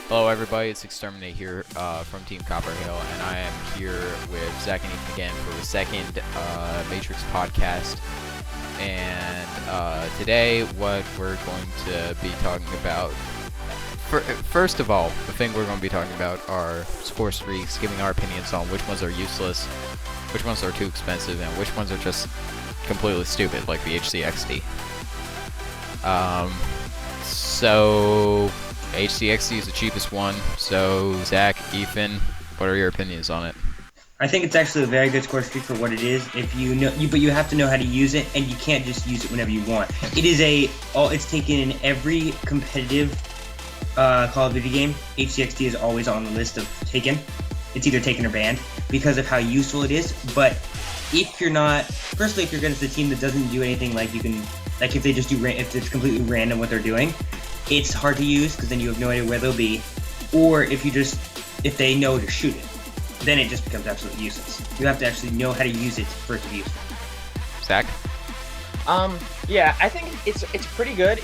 Hello, everybody. It's Exterminate here from Team Copperhill, and I am here with Zach and Ethan again for the second Matrix podcast. And today, what we're going to be talking about, first of all, the thing we're going to be talking about are score streaks, giving our opinions on which ones are useless, which ones are too expensive, and which ones are just completely stupid, like the HCXD. So HCXD is the cheapest one. So Zach, Ethan, what are your opinions on it? I think it's actually a very good score streak for what it is. If you know, but you have to know how to use it, and you can't just use it whenever you want. It is it's taken in every competitive Call of Duty game. HCXD is always on the list of taken. It's either taken or banned because of how useful it is. But if you're not, firstly, if you're against a team that doesn't do anything, like if they just do, if it's completely random what they're doing, it's hard to use because then you have no idea where they'll be. Or if they know to shoot it, then it just becomes absolutely useless. You have to actually know how to use it for it to be useful. Zach? Yeah, I think it's pretty good.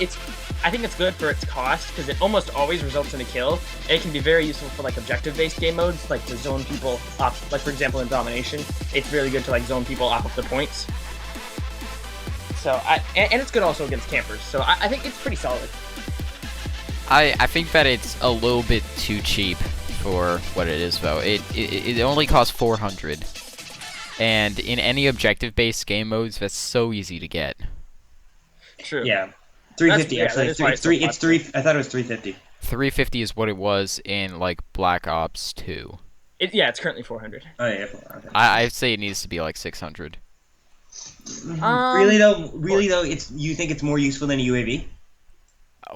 I think it's good for its cost because it almost always results in a kill. And it can be very useful for like objective-based game modes, like to zone people off. Like for example, in Domination, it's really good to like zone people off of the points. So and it's good also against campers. So I think it's pretty solid. I think that it's a little bit too cheap for what it is, though. It only costs 400, and in any objective-based game modes, that's so easy to get. True. Yeah, 350 actually. It's three. I thought it was 350. 350 is what it was in like Black Ops 2. It's currently 400. Oh yeah. Okay. I'd say it needs to be like 600. Really though, you think it's more useful than a UAV?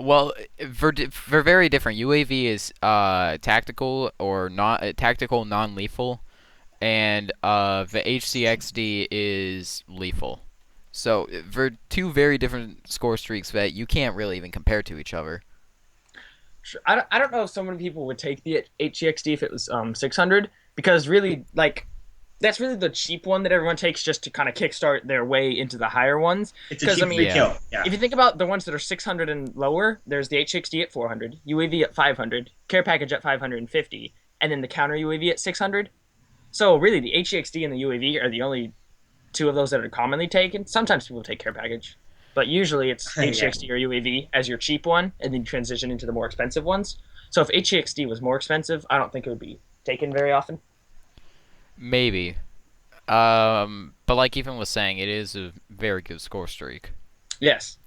Well, they're very different. UAV is tactical or not tactical, non-lethal, and the HCXD is lethal. So they're two very different score streaks that you can't really even compare to each other. Sure. I don't know if so many people would take the HCXD if it was 600 because really that's really the cheap one that everyone takes just to kind of kickstart their way into the higher ones. It's a cheap free kill. Yeah. If you think about the ones that are 600 and lower, there's the HXD at 400, UAV at 500, care package at 550, and then the counter UAV at 600. So really, the HXD and the UAV are the only two of those that are commonly taken. Sometimes people take care package, but usually it's HXD or UAV as your cheap one, and then you transition into the more expensive ones. So if HXD was more expensive, I don't think it would be taken very often. Maybe. But like Ethan was saying, it is a very good score streak. Yes.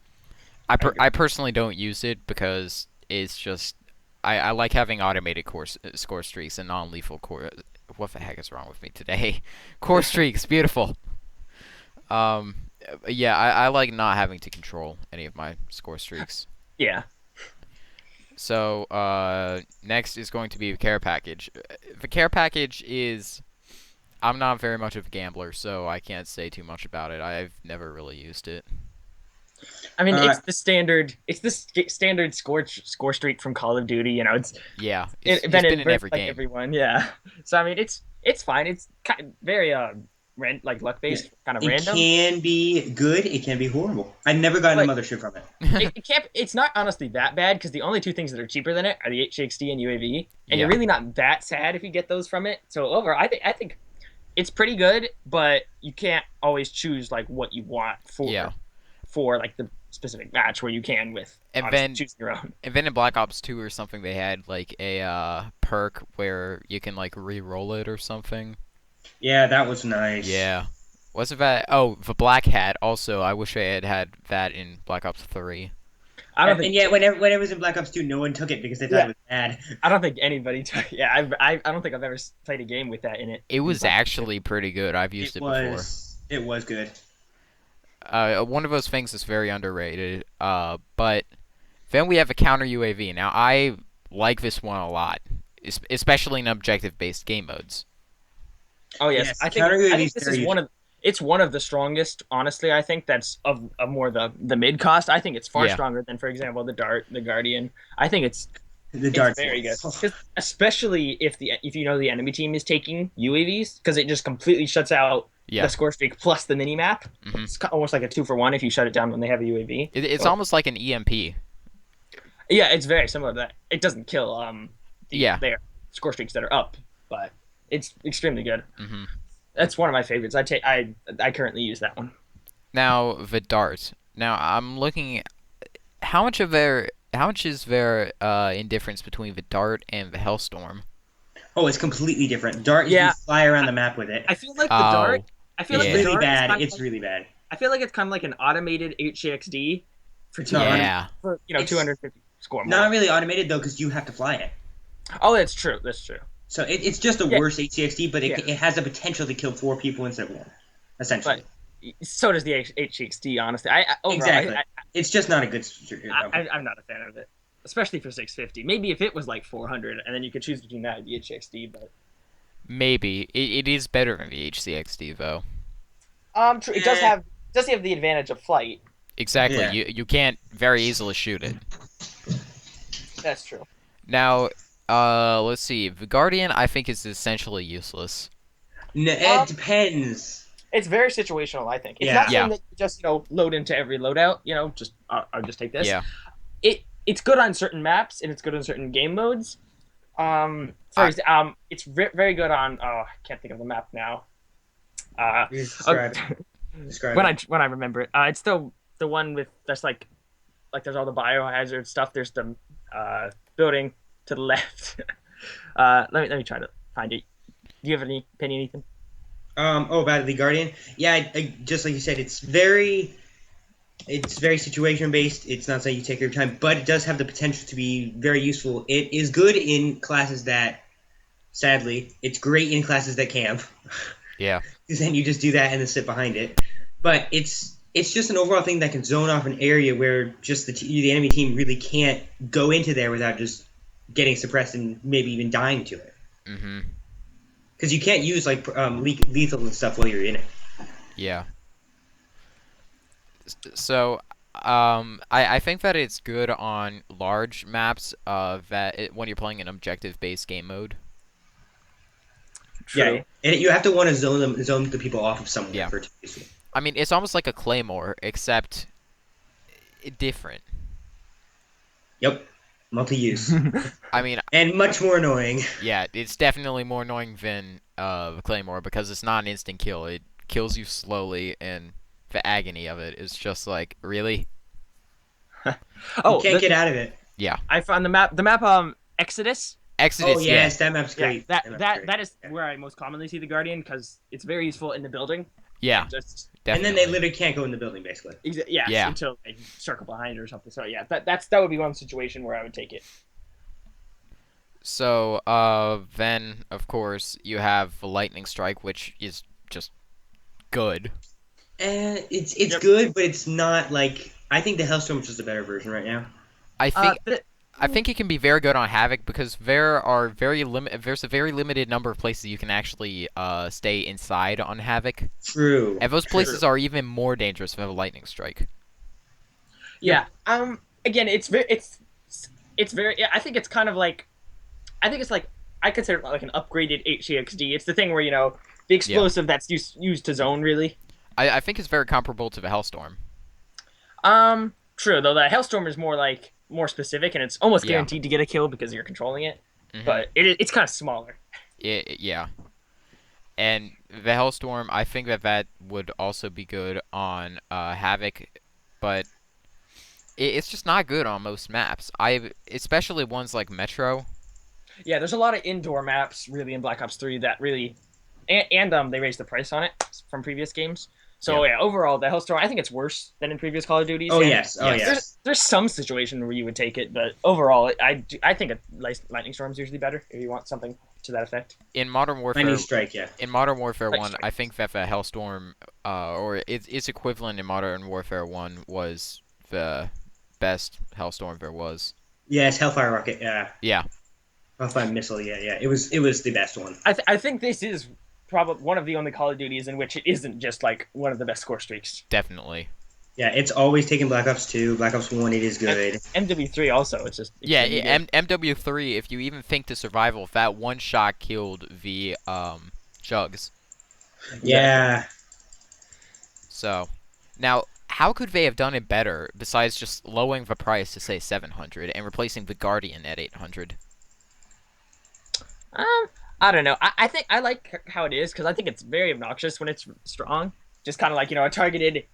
I personally don't use it because it's just I like having automated score streaks and non-lethal core. What the heck is wrong with me today? Core streaks, beautiful. Yeah, I like not having to control any of my score streaks. Yeah. So next is going to be the care package. The care package is. I'm not very much of a gambler, so I can't say too much about it. I've never really used it. I mean, it's the standard. It's the standard score streak from Call of Duty. You know, it's been in every game. Everyone, yeah. So I mean, it's fine. It's kind of very like luck based, kind of random. It can be good. It can be horrible. I've never gotten a mothership from it. It can't. It's not honestly that bad because the only two things that are cheaper than it are the HXD and UAV, and you're really not that sad if you get those from it. So overall, I think it's pretty good, but you can't always choose like what you want for like the specific match where you can with choosing your own. And then in Black Ops 2 or something, they had like a perk where you can like re-roll it or something. Yeah, that was nice. Yeah. Wasn't that? Oh, the Black Hat also. I wish I had that in Black Ops 3. And yet, when it was in Black Ops 2, no one took it because they thought it was bad. I don't think anybody took. Yeah, I don't think I've ever played a game with that in it. It was actually pretty good. I've used it before. It was good. One of those things is very underrated. But then we have a counter UAV. Now I like this one a lot, especially in objective-based game modes. Oh yes, I think this is one of the strongest. Honestly, I think that's of more the mid cost. I think it's far stronger than, for example, the Dart, the Guardian. I think it's very good, especially if you know the enemy team is taking UAVs, because it just completely shuts out the score streak plus the mini map. Mm-hmm. It's almost like a 2-for-1 if you shut it down when they have a UAV. It's almost like an EMP. Yeah, it's very similar to that. It doesn't kill. Yeah. They are score streaks that are up, but it's extremely good. hmm That's one of my favorites. I currently use that one. Now the dart. Now I'm looking. How much is there in difference between the dart and the Hellstorm? Oh, it's completely different. Dart, you Yeah, fly around the map with it. I feel like the Oh, dart. I feel It's like the yeah. really dart is bad. kind of It's like, really bad. I feel like it's kind of like an automated HCXD for It's not Yeah. for It's 250 score more. not really automated though, because you have to fly it. Oh, that's true. That's true. So it's just a Yeah. worse HCXD, but Yeah. it has the potential to kill 4 people instead of one, essentially. So does the HCXD. Honestly, overall, Exactly. It's just not a good. I'm not a fan of it, especially for 650. Maybe if it was like 400, and then you could choose between that and the HCXD. But Maybe it is better than the HCXD though. true. It Eh. does have the advantage of flight. Exactly. Yeah. You can't very easily shoot it. That's true. Now, let's see. The Guardian, I think, is essentially useless. No, it depends. It's very situational. I think it's Yeah. not Yeah. something that you just load into every loadout. Just I'll just take this. Yeah. It's good on certain maps and it's good on certain game modes. It's very good on. Oh, I can't think of the map now. Describe it. Describe When I remember it, it's the one with that's like there's all the biohazard stuff. There's the building to the left. Let me try to find it. Do you have any opinion, Ethan? About the Guardian. Yeah, just like you said, it's very situation based. It's not something you take your time, but it does have the potential to be very useful. It is good in classes that, sadly, it's great in classes that camp. Yeah. Because then you just do that and then sit behind it. But it's just an overall thing that can zone off an area where just the enemy team really can't go into there without just getting suppressed and maybe even dying to it. hmm Because you can't use like lethal and stuff while you're in it. Yeah. So, I think that it's good on large maps. When you're playing an objective-based game mode. True. Yeah, and you have to want to zone the people off of somewhere Yeah. for it to be useful. I mean, it's almost like a claymore, except different. Yep, multi-use I mean, and much more annoying. yeah, it's definitely more annoying than the claymore because it's not an instant kill. It kills you slowly, and the agony of it is just like, really? Oh, You can't get out of it. I found the map. The map Exodus. Exodus, Oh yes, that map's great. Yeah, map's great. that is where I most commonly see the Guardian because it's very useful in the building. yeah, Just And definitely. then they literally can't go in the building, basically. Yeah. until they circle behind it or something. So yeah, that would be one situation where I would take it. So, then, of course, you have the Lightning Strike, which is just good. It's Yep. good, but it's not like I think the Hellstorm is a better version right now. I think it can be very good on Havoc because there's a very limited number of places you can actually stay inside on Havoc, True. and those places are even more dangerous than a Lightning Strike. Yeah. Again, it's very. Yeah, I think it's kind of like. I think it's like I consider it like an upgraded HCXD. It's the thing where the explosive that's used to zone really. I think it's very comparable to the Hellstorm. True though. The Hellstorm is more specific and it's almost Yeah. guaranteed to get a kill because you're controlling it. Mhm. But it's kind of smaller. Yeah. And the Hellstorm, I think that would also be good on Havoc, but it's just not good on most maps. Especially ones like Metro. Yeah, there's a lot of indoor maps really in Black Ops 3 that really, and they raised the price on it from previous games. So yeah, overall the Hellstorm I think it's worse than in previous Call of Duties. Oh and yes. Oh yes. There's some situation where you would take it, but overall I think a Lightning Storm is usually better if you want something to that effect. In Modern Warfare, Lightning Strike. Yeah. in Modern Warfare Like 1, I think that the Hellstorm, or its equivalent in Modern Warfare 1 was the best Hellstorm there was. Yes. Hellfire Rocket. Yeah. Yeah. Hellfire Missile. Yeah. It was the best one. I think this is probably one of the only Call of Duties in which it isn't just like one of the best score streaks. Definitely. Yeah. It's always taken Black Ops 2. Black Ops 1. It is good. MW3 also. It's just Yeah, extremely good. MW3, if you even think to survival, if that one shot killed the Jugs. Yeah. So, now, how could they have done it better besides just lowering the price to, say, 700 and replacing the Guardian at 800? I don't know. I think I like how it is because I think it's very obnoxious when it's strong. Just kind of like a targeted,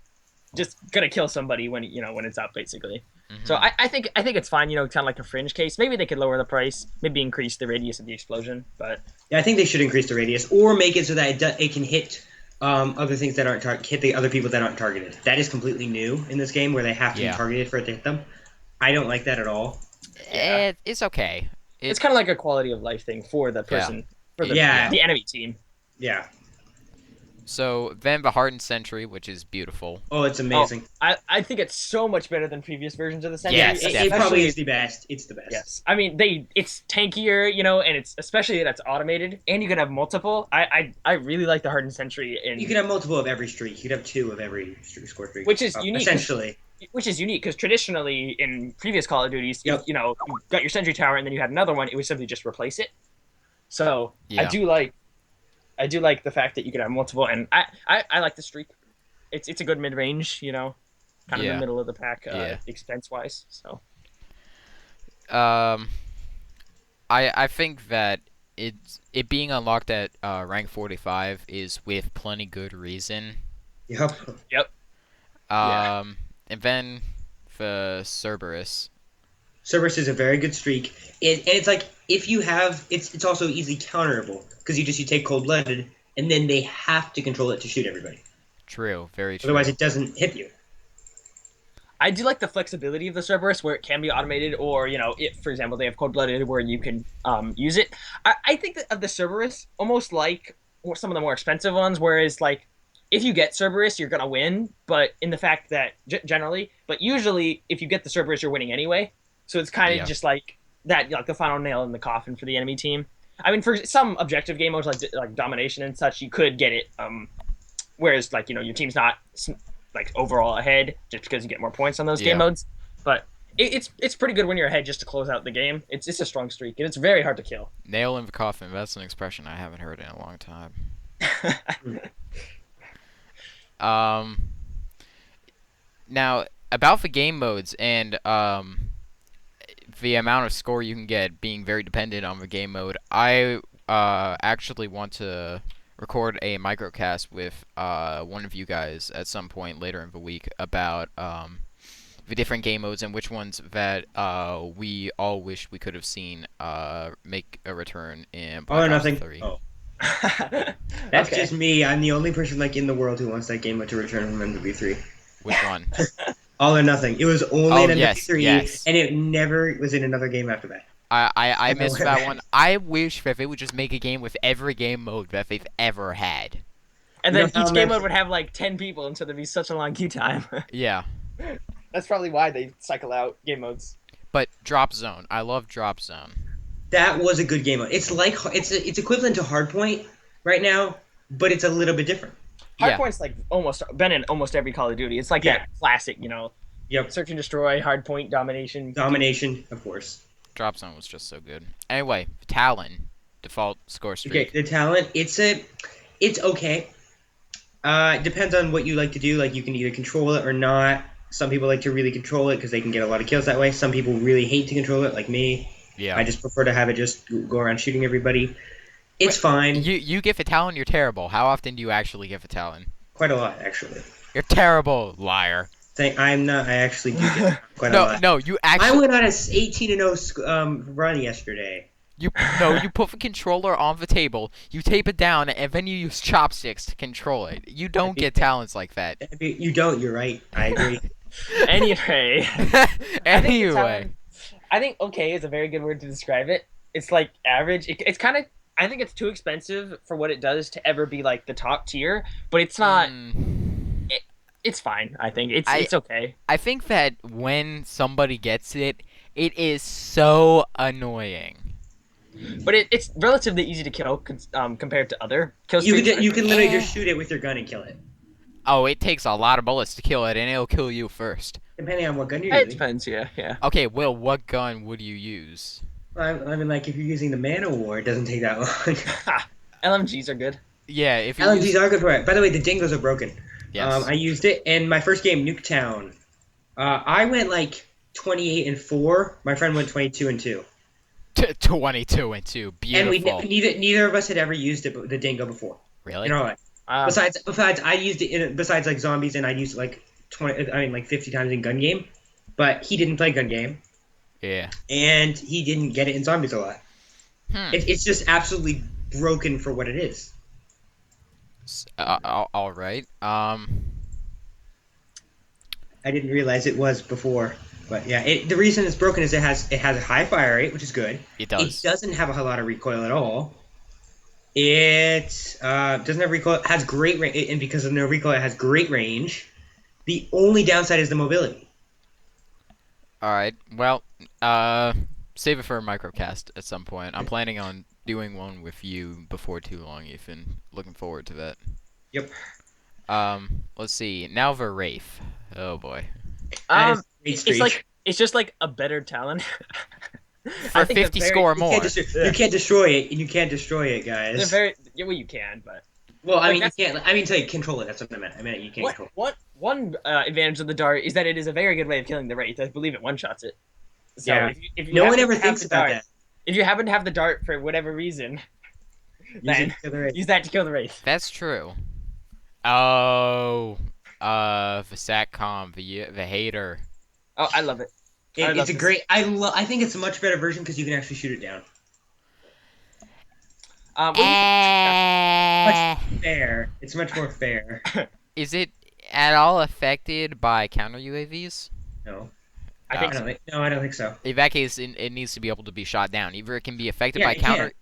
just gonna kill somebody when when it's up basically. So Mhm. I think it's fine. Kind of like a fringe case. Maybe they could lower the price. Maybe increase the radius of the explosion. But Yeah, I think they should increase the radius or make it so that it can hit other things that aren't hit the other people that aren't targeted. That is completely new in this game where they have to be Yeah. targeted for it to hit them. I don't like that at all. yeah, It's okay. it's It kind of like a quality of life thing for the Yeah. person for the Yeah. the enemy team. Yeah. So then the Hardened Sentry, which is beautiful. Oh, it's Oh, amazing. I think it's so much better than previous versions of the Sentry. Yes, it definitely. probably is the best. It's the best. Yes, I mean it's tankier, and it's especially that's automated, and you can have multiple. I really like the Hardened Sentry, You could have multiple of every streak. You could have 2 of every score streak. Which is unique. Essentially. Which is unique because traditionally in previous Call of Duties, Yep. you got your Sentry Tower and then you had another one. It would simply just replace it. So Yeah. I do like the fact that you could have multiple, and I like the streak. It's a good mid range, kind of in Yeah. the middle of the pack, Yeah. expense wise. So Um, I think that it being unlocked at rank 45 is with plenty good reason. Yep. Yeah. And then the Cerberus. Cerberus is a very good streak. And it's like if you have it's also easily counterable because you take cold blooded and then they have to control it to shoot everybody. True, very true. Otherwise, it doesn't hit you. I do like the flexibility of the Cerberus where it can be automated, or if for example they have cold blooded where you can use it. I think that of the Cerberus almost like some of the more expensive ones, whereas like if you get Cerberus you're gonna win, but in the fact that generally, but usually if you get the Cerberus you're winning anyway. So it's kind of Yeah. just like that, like the final nail in the coffin for the enemy team. I mean, for some objective game modes like domination and such, you could get it. Whereas like your team's not like overall ahead just because you get more points on those Yeah. game modes. But it's pretty good when you're ahead just to close out the game. It's a strong streak and it's very hard to kill. Nail in the coffin. That's an expression I haven't heard in a long time. Now about the game modes and the amount of score you can get being very dependent on the game mode. I actually want to record a microcast with one of you guys at some point later in the week about the different game modes and which ones that we all wish we could have seen make a return in All or Black Ops nothing. 3. Oh, that's Okay. just me. I'm the only person in the world who wants that game mode to return from MW3. Which one? All or nothing. It was only Oh, in yes, MW3, yes. and it never was in another game after that. I know missed where that that one. I wish that they would just make a game with every game mode that they've ever had. And You then know how each game much- mode would have like 10 people, and so there'd be such a long queue time. Yeah. That's probably why they cycle out game modes. But Drop Zone. I love Drop Zone. That was a good game mode. It's like it's equivalent to Hardpoint right now, but it's a little bit different. Yeah. Hardpoint's like almost been in almost every Call of Duty. It's like Yeah. that classic, Yep. search and destroy, hardpoint, domination. Domination, of course. Drop Zone was just so good. Anyway, Talon. Default score Okay, streak. the talent, it's okay. It depends on what you like to do. Like, you can either control it or not. Some people like to really control it because they can get a lot of kills that way. Some people really hate to control it, like me. Yeah. I just prefer to have it just go around shooting everybody. It's fine. You give a Talon, you're terrible. How often do you actually give a Talon? Quite a lot, actually. You're terrible, liar. I'm not. I actually do get quite a No, lot. no, you I actually went on a 18-0 run yesterday. you put the controller on the table, you tape it down, and then you use chopsticks to control it. You don't get talents like that. You don't. You're right. I agree. Anyway, Anyway, I think okay is a very good word to describe it. It's like average. It's kind of. I think it's too expensive for what it does to ever be like the top tier, but it's not. It's fine. I think it's okay. I think that when somebody gets it, it is so annoying. But it's relatively easy to kill compared to other kill You streaks. can literally just shoot it with your gun and kill it, Oh, it takes a lot of bullets to kill it, and it'll kill you first. depending on what gun you're It using. depends. Yeah. Okay, Will, what gun would you use? I mean, like if you're using the Man of War, it doesn't take that long. LMGs are good. Yeah, if you LMGs use... are good for it. By the way, the dingoes are broken. Yes. I used it in my first game, Nuketown. I went like 28-4. My friend went 22-2. 22 and 2. And Beautiful. neither of us had ever used the dingo before Really? in our life. Wow. Besides, I used it besides like zombies, and I used it like 50 times in gun game. But he didn't play gun game, Yeah. and he didn't get it in zombies a lot. It's just absolutely broken for what it is. All right. I didn't realize it was before, but yeah, the reason it's broken is it has a high fire rate, which is good. It does. It doesn't have a whole lot of recoil at all. It doesn't have recoil. It has great range, and because of no recoil, it has great range. The only downside is the mobility. All right. Well, save it for a microcast at some point. I'm planning on doing one with you before too long, Ethan. Looking forward to that. Yep. Let's see. Now Wraith. Oh boy. That is great It's streak. like it's just like a better talent. For I think 50 they're very- score You more. can't destroy it, and you can't destroy it, They're guys. very well, you can, but Well, I like, mean, you that's- can't. I mean, to control it. That's what I meant. I meant you can't control. one advantage of the dart is that it is a very good way of killing the wraith. I believe it one shots it. So Yeah. if you No one happen ever to have thinks the about dart, that. If you happen to have the dart for whatever reason, Use then it to the right. use that to kill the wraith. That's true. Oh. The Satcom, the hater. Oh, I love it. I love It's a this. great. I think it's a much better version because you can actually shoot it down. What do you think? Fair. It's much more fair. Is it at all affected by counter UAVs? No. I think I don't think. No, I don't think so. In that case, it needs to be able to be shot down. Either it can be affected Yeah, by it counter.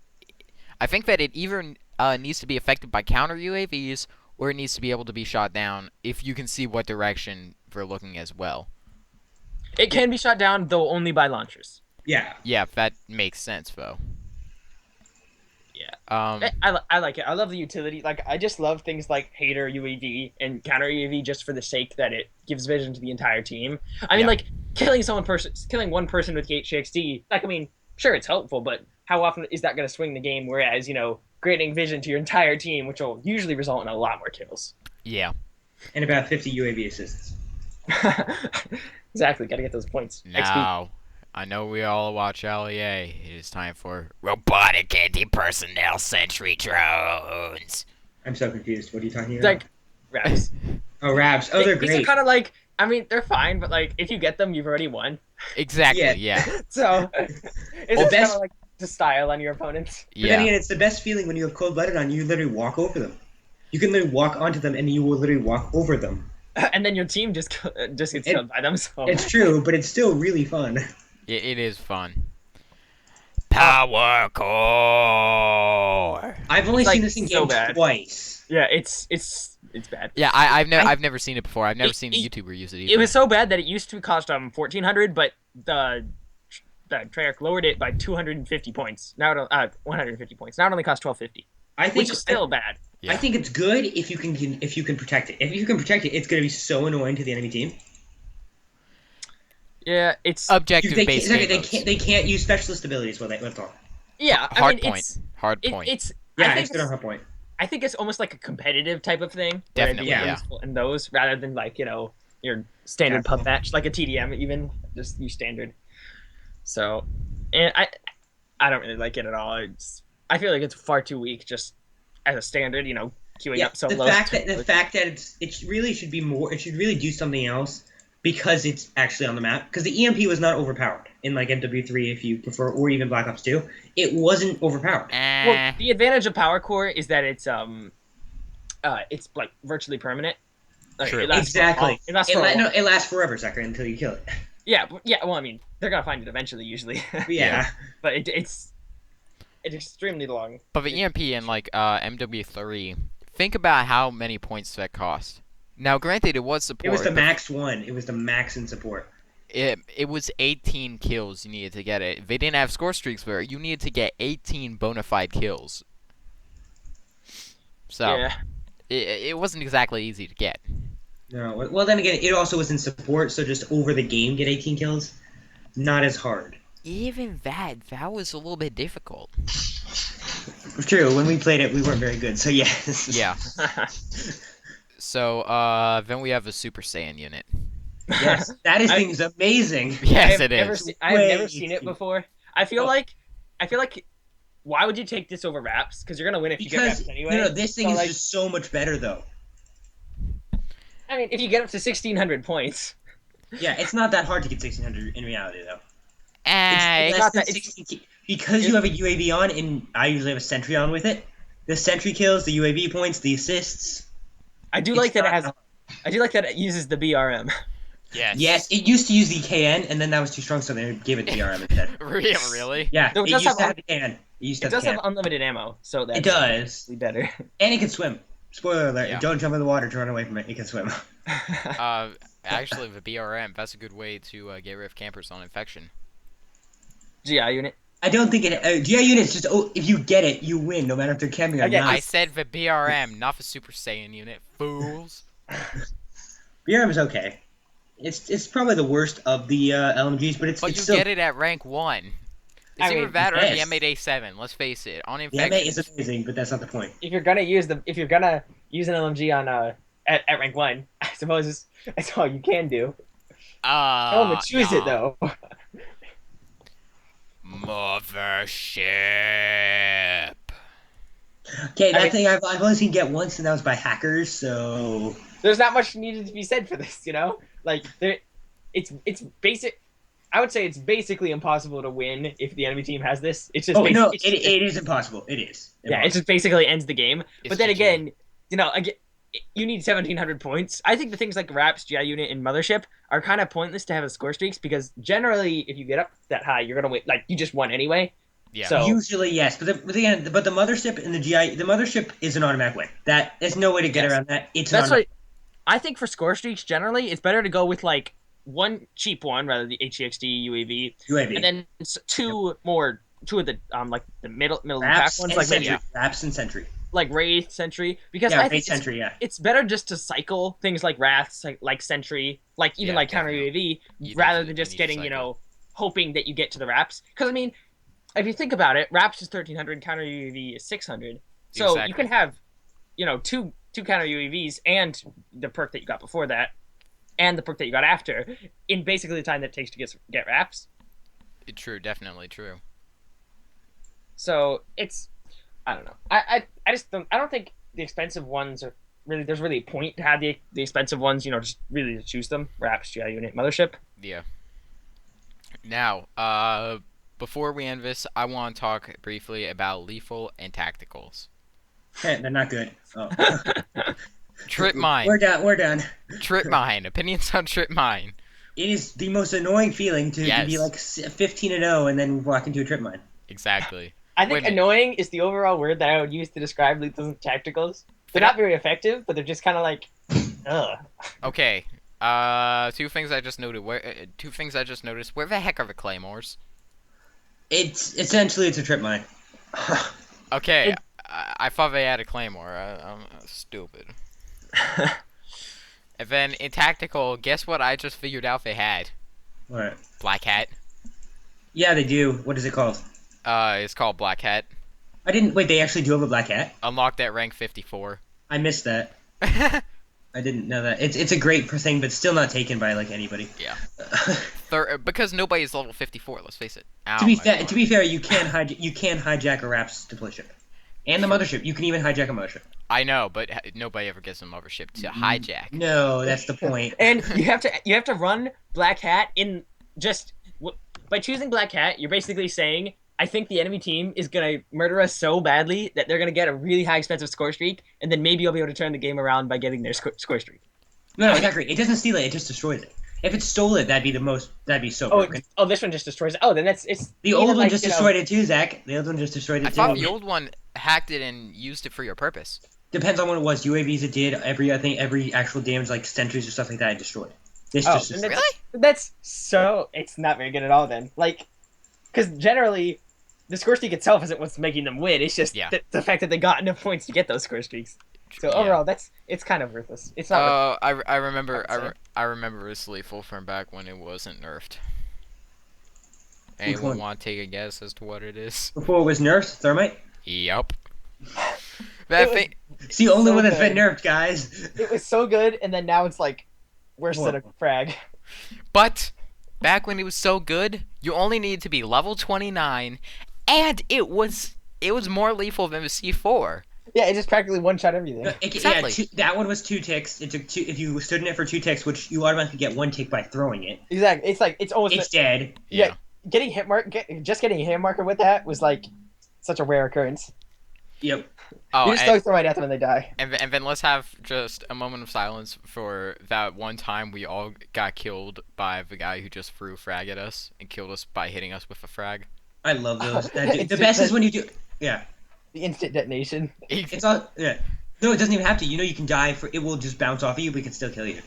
I think that it either needs to be affected by counter UAVs or it needs to be able to be shot down if you can see what direction they're looking as well. It can be shot down, though only by launchers. Yeah. Yeah, that makes sense though. Yeah. I like it. I love the utility. Like, I just love things like hater UAV and counter UAV just for the sake that it gives vision to the entire team. I mean, Yeah. like, killing one person with HXD, like, I mean, sure, it's helpful, but how often is that going to swing the game? Whereas, granting vision to your entire team, which will usually result in a lot more kills. Yeah. And about 50 UAV assists. Exactly. Got to get those points. XP. Now, I know we all watch LEA. It is time for robotic anti-personnel sentry drones. I'm so confused. What are you talking It's about? like, Raps. Oh, Rabs. Oh, they're These great. are kind of like, I mean, they're fine, but like, if you get them, you've already won. Exactly. Yeah. Yeah. So, it's Well, just kind best- of like to style on your opponents. But then Yeah. again, it's the best feeling when you have cold-blooded on. You literally walk over them. You can literally walk onto them, and you will literally walk over them. And then your team just gets killed by them. So It's true, but it's still really fun. It is fun. Power core. I've only It's, seen like, this in so game bad. twice. yeah, it's bad. Yeah, I've never seen it before. I've never It- seen a it- YouTuber use it either. It was so bad that it used to cost 1,400, but the Treyarch lowered it by 250 points. Now it 150 points. Now it only costs 1,250, I think which is still bad. Yeah. I think it's good if you can protect it. If you can protect it, it's going to be so annoying to the enemy team. Yeah, it's Objective They based can't, game they modes. can't they can't use specialist abilities. That's all. yeah. I Hard mean, point. it's Hard point. it's Yeah, I think it's good on her point. I think it's almost like a competitive type of thing. where it'd be Definitely, yeah. useful in those rather than like your standard pub match, like a TDM even, just use standard. So, and I don't really like it at all. I feel like it's far too weak just as a standard. Queuing up so the low. fact that it really should be more. It should really do something else because it's actually on the map. Because the EMP was not overpowered in like MW3 if you prefer, or even Black Ops 2. It wasn't overpowered. Well, the advantage of Power Core is that it's like virtually permanent. Like, True. it lasts Exactly. For, it lasts for a while. It lasts forever, Sucker, until you kill it. Yeah, well, I mean, they're gonna find it eventually, usually. But yeah. But it's extremely long. But the EMP in like MW3, think about how many points that cost. Now, granted, it was support. It was the but max one. It was the max in support. It was 18 kills you needed to get it. They didn't have score streaks where you needed to get 18 bona fide kills. So Yeah. it wasn't exactly easy to get. No. Well, then again, it also was in support, so just over the game get 18 kills, not as hard. Even that was a little bit difficult. True. When we played it, we weren't very good. So yes. Yeah. So then we have a Super Saiyan unit. Yes. That thing's amazing. Yes, it I have is. never seen it before. I feel like I feel like why would you take this over Raps? Because you're gonna win if you get Because Raps anyway. no, this thing So, is like, just so much better though. I mean, if you get up to 1,600 points, Yeah, it's not that hard to get 1600 in reality though. Eh, It's not less than that- it's- 16 because you have a UAV on, and I usually have a sentry on with it. The sentry kills, the UAV points, the assists. I do It's like that it not has. I do like that it uses the BRM. yes. Yes, it used to use the KN, and then that was too strong, so they gave it the BRM instead. Really? Yeah, Though it it does used to have have the KN. It used to It have does the have KN. unlimited ammo, so that's It does, better. and it can swim. Spoiler alert: Yeah. don't jump in the water to run away from it. It can swim. Actually, the BRM, that's a good way to get rid of campers on infection. GI unit. I don't think it. GI units just if you get it, you win, no matter if they're camping or Again, not. I said the BRM, not the Super Saiyan unit, fools. BRM is okay. It's probably the worst of the LMGs, but it's But you still. get it at rank 1. It's I either mean, that or the yes. M8A7, let's face it. On The infection. M8 is amazing, but that's not the point. If you're gonna use an LMG on at rank 1, I suppose that's all you can do. Oh, but choose it though. Mothership. Okay, that mean- thing I've only seen get once, and that was by hackers. So There's not much needed to be said for this, you know. Like it's basic. I would say it's basically impossible to win if the enemy team has this. It's just no, it's it is impossible. It is. yeah, it just basically ends the game. It's But then GG. again, you know, you need 1,700 points. I think the things like Raps, GI Unit, and Mothership are kind of pointless to have as score streaks because generally, if you get up that high, you're gonna win. Like you just won anyway. Yeah. So Usually yes, but the mothership and the GI, the mothership is an automatic win. There's no way to get Yes. around that. It's that's an why I think for score streaks generally, it's better to go with like one cheap one rather than the HEXD UAV, UAV. and then two of the like the middle of the pack Raps ones and like Sentry. maybe, Raps and Sentry. like Wraith, Sentry, because Yeah, I Raid think Sentry. Yeah. it's better just to cycle things like Wraths, like Sentry, like even Yeah, like counter definitely. UAV, You rather definitely than just need to getting cycle. hoping that you get to the Raps. Because I mean, if you think about it, Raps is 1,300, counter UAV is 600, so you Exactly. can have two counter UAVs and the perk that you got before that, and the perk that you got after, in basically the time that it takes to get Raps. True, definitely true. So it's, I don't know. I don't think the expensive ones are really. There's really a point to have the expensive ones. Just really to choose them. Raps, GI Unit, Mothership. Yeah. Now, before we end this, I want to talk briefly about lethal and tacticals. They're not good. Oh. Trip mine. We're done. We're done. Trip mine. Opinions on trip mine. It is the most annoying feeling to Yes. be like 15-0 and then walk into a trip mine. Exactly. I Wait think a minute. annoying is the overall word that I would use to describe lethals and tacticals. They're not very effective, but they're just kind of like, ugh. Okay. Two things I just noted. Two things I just noticed. Where the heck are the claymores? It's essentially a trip mine. Okay. I thought they had a claymore. I'm stupid. And then in tactical, guess what? I just figured out they had What? Black Hat. Yeah, they do. What is it called? It's called Black Hat. I didn't. Wait, they actually do have a black hat. Unlocked at rank 54. I missed that. I didn't know that. It's a great thing, but still not taken by like anybody. Yeah. Because nobody's level 54. Let's face it. Ow, to be my fair, God. you can hijack a Raps deploy ship, and the mothership. You can even hijack a mothership. I know, but nobody ever gets a mothership to hijack. No, that's the point. And you have to run Black Hat in just by choosing Black Hat. You're basically saying, I think the enemy team is gonna murder us so badly that they're gonna get a really high expensive score streak, and then maybe you'll be able to turn the game around by getting their score streak. No, it's not great. It doesn't steal it. It just destroys it. If it stole it, that'd be so Oh, broken. this one just destroys it. Oh, then it's The old one like, just you know, destroyed it too, Zach. The old one just destroyed it I too. thought the old one hacked it and used it for your purpose. Depends on what it was. UAVs it did. Every actual damage like sentries or stuff like that it destroyed. This Oh, just and Really? That's so. It's not very good at all then. Like, because generally, the score streak itself isn't what's making them win. It's just Yeah. the fact that they got enough points to get those score streaks. So Yeah. overall, it's kind of worthless. It's not. I remember I would say. I remember this lethal from back when it wasn't nerfed. Which Anyone one? want to take a guess as to what it is? before it was nerfed. Thermite. Yep. That It was- thing. It's the only So one that's been good. nerfed, guys. It was so good, and then now it's like worse than a frag. But back when it was so good, you only needed to be level 29 and it was more lethal than the C4. Yeah, it just practically one-shot everything. Exactly. Yeah, that one was 2 ticks. It took 2. If you stood in it for 2 ticks, which you automatically get 1 tick by throwing it, Exactly. It's like it's almost it's dead. yeah. Getting hit getting a hit marker with that was like such a rare occurrence. Yep. Oh, You just and, throw right at them and they die. and then let's have just a moment of silence for that one time we all got killed by the guy who just threw a frag at us and killed us by hitting us with a frag. I love those. It's The best just is when you do. Yeah. The instant detonation. It's all. Yeah. No, it doesn't even have to. You know, you can die for. It will just bounce off of you, but it can still kill you.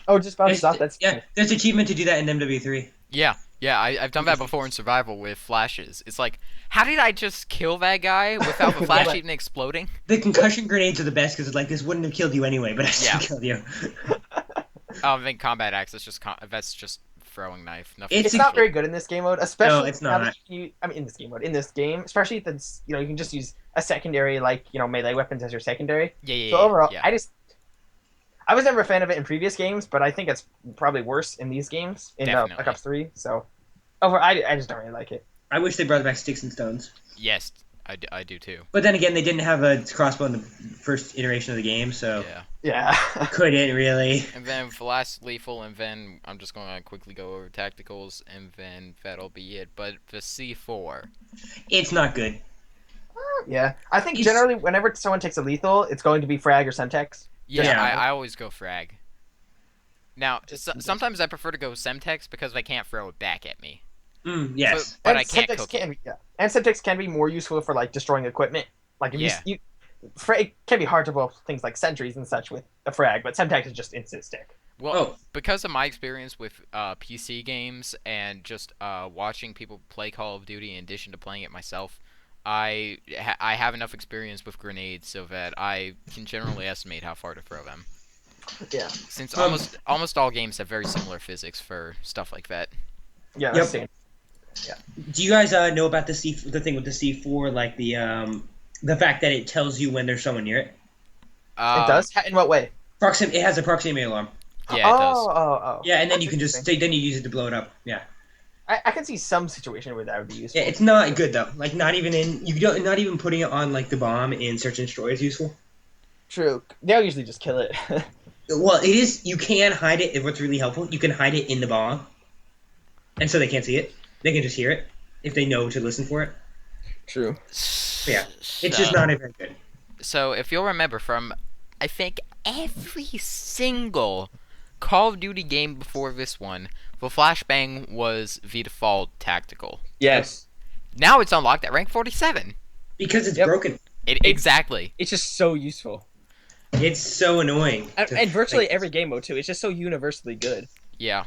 Oh, just bounces off. That's Yeah. There's achievement to do that in MW3. Yeah, I've done that before in survival with flashes. It's like, how did I just kill that guy without the flash even exploding? The concussion grenades are the best because it's like this wouldn't have killed you anyway, but I still killed you. I think combat axe is just that's just throwing knife. Nothing It's not very good in this game mode, especially No, it's now not. that I mean, in this game mode, in this game, especially since you can just use a secondary like melee weapons as your secondary. Yeah. So overall, yeah. I was never a fan of it in previous games, but I think it's probably worse in these games in Definitely. Black Ops 3. So I just don't really like it. I wish they brought back sticks and stones. Yes, I do too. But then again, they didn't have a crossbow in the first iteration of the game, so Yeah. Yeah. couldn't really. And then for last lethal, and then I'm just going to quickly go over tacticals, and then that'll be it. But the C4. It's not good. Yeah. I think It's- generally whenever someone takes a lethal, it's going to be frag or Semtex. Yeah, Yeah. I always go frag. Now, sometimes I prefer to go Semtex because they can't throw it back at me. Yes. But And I can't Semtex cook can, yeah. And Semtex can be more useful for like destroying equipment. Like if Yeah. it can be hard to blow things like sentries and such with a frag, but Semtex is just instant stick. Well, Oh. because of my experience with PC games and just watching people play Call of Duty in addition to playing it myself, I have enough experience with grenades so that I can generally estimate how far to throw them. Yeah. Since almost all games have very similar physics for stuff like that. Yeah. Yep. That's standard. Do you guys know about the thing with the C4, like the fact that it tells you when there's someone near it? It does? In what way? It has a proximity alarm. Yeah, it does. Oh. Yeah, and then That's you can just interesting. then you use it to blow it up. Yeah. I can see some situation where that would be useful. Yeah, it's not good though. Like not even putting it on like the bomb in Search and Destroy is useful. True. They'll usually just kill it. Well, it is. You can hide it. If what's really helpful, you can hide it in the bomb, and so they can't see it. They can just hear it if they know to listen for it. True. Yeah, it's just not very good. So if you'll remember from, I think every single Call of Duty game before this one, the flashbang was the default tactical. Yes. Now it's unlocked at rank 47. Because it's Yep. broken. Exactly. It's just so useful. It's so annoying. And virtually every game mode, too. It's just so universally good. Yeah.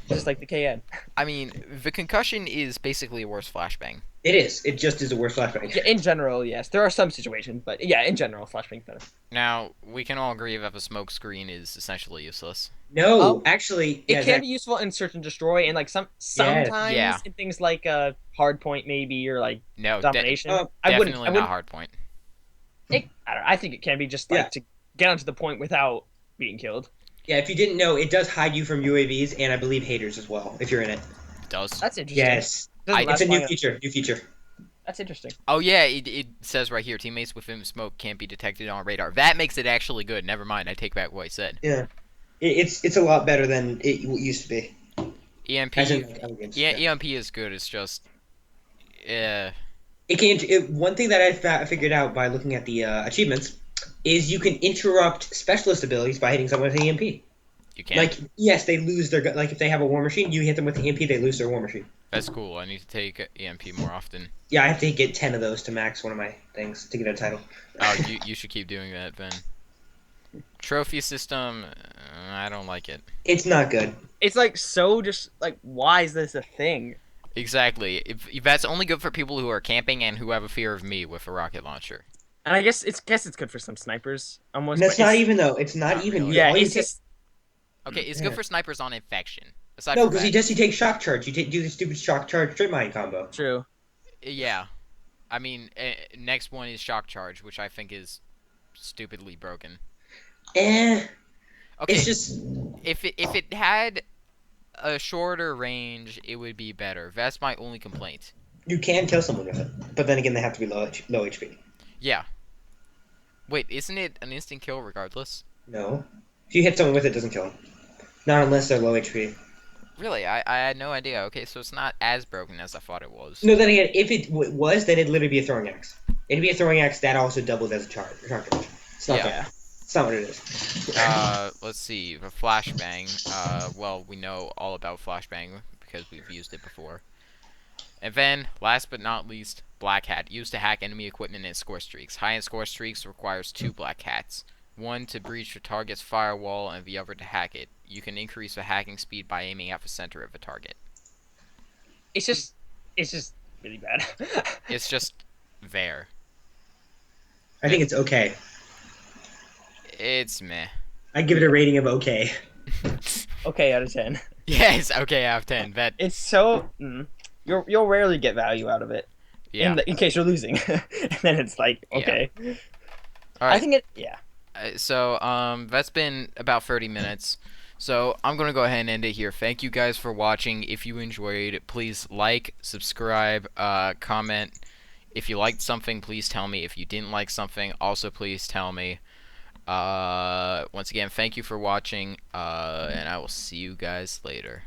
Just like the KN. I mean, the concussion is basically a worse flashbang. It is. It just is a worse flashbang. Yeah, in general, yes. There are some situations, but yeah, in general, flashbang's better. Now, we can all agree that the smoke screen is essentially useless. No, actually, It yeah, can be useful in search and destroy, and like sometimes Yeah. in things like hard point maybe or like No, domination. definitely not hard point. I don't know. I think it can be just like Yeah. to get onto the point without being killed. Yeah, if you didn't know, it does hide you from UAVs and I believe haters as well. If you're in it. It does. That's interesting. Yes, Doesn't last it's a long new enough. feature. New feature. That's interesting. Oh yeah, it says right here, teammates within smoke can't be detected on radar. That makes it actually good. Never mind, I take back what I said. Yeah, it's a lot better than it used to be. EMP, As in, like, other games. yeah, EMP is good. It's just, It can. One thing that I figured out by looking at the achievements is you can interrupt specialist abilities by hitting someone with an EMP. you can't. Like, yes, they lose their gun. Like, if they have a war machine, you hit them with the EMP, they lose their war machine. That's cool. I need to take EMP more often. Yeah, I have to get 10 of those to max one of my things to get a title. Oh, you should keep doing that then. Trophy system, I don't like it. It's not good. It's like so just like why is this a thing? Exactly. If that's only good for people who are camping and who have a fear of me with a rocket launcher. And I guess it's good for some snipers almost. That's but not it's- even, though. It's not Not even. really. Yeah, All you it's take- just Okay, it's Yeah. good for snipers on infection. Aside No, from because that, you take shock charge. You do the stupid shock charge strip mine combo. true. yeah. I mean, next one is shock charge, which I think is stupidly broken. Okay. Okay, It's just. if it had a shorter range, it would be better. That's my only complaint. You can kill someone with it, but then again, they have to be low HP. Yeah. Wait, isn't it an instant kill regardless? No, if you hit someone with it, it doesn't kill them. Not unless they're low HP. Really? I had no idea. Okay, so it's not as broken as I thought it was. No, then again, if it was, then it'd literally be a throwing axe. It'd be a throwing axe that also doubled as a charge. It's not Yeah. that. It's not what it is. Let's see. The flashbang. Well, we know all about flashbang because we've used it before. And then, last but not least, Black Hat. Used to hack enemy equipment and score streaks. High-end score streaks requires 2 Black Hats. One to breach the target's firewall and the other to hack it. You can increase the hacking speed by aiming at the center of the target. It's just really bad. It's just there. I think it's okay. It's meh. I give it a rating of okay. Okay, out of 10. Yes, okay, out of 10. That, It's so you'll rarely get value out of it. yeah. In case you're losing, and then it's like okay. Alright. I think it. Yeah. So that's been about 30 minutes. So I'm gonna go ahead and end it here. Thank you guys for watching. If you enjoyed, please like, subscribe, comment. If you liked something, please tell me. If you didn't like something, also please tell me. Once again, thank you for watching, and I will see you guys later.